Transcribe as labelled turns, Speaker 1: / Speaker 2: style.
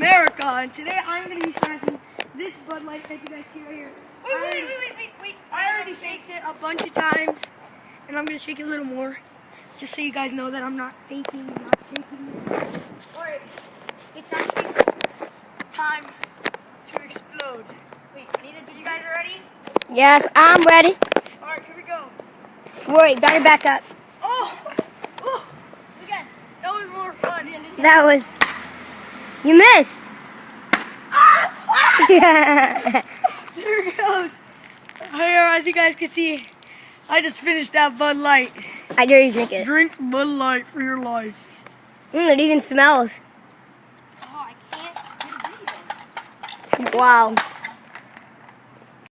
Speaker 1: America, and today I'm going to be smashing this Bud Light that you guys see right here. Wait. I already shaked it a bunch of times, and I'm going to shake it a little more, just so you guys know that I'm not faking and not shaking. Alright, it's actually time to explode. Wait, you guys ready?
Speaker 2: Yes, I'm ready.
Speaker 1: Alright, here we go.
Speaker 2: Wait, better back up.
Speaker 1: Oh! Again, that was more fun.
Speaker 2: That was... You missed. Yeah.
Speaker 1: There it goes. Here, as you guys can see, I just finished that Bud Light.
Speaker 2: I dare you drink it.
Speaker 1: Drink Bud Light for your life.
Speaker 2: It even smells.
Speaker 1: Oh, I can't.
Speaker 2: Wow.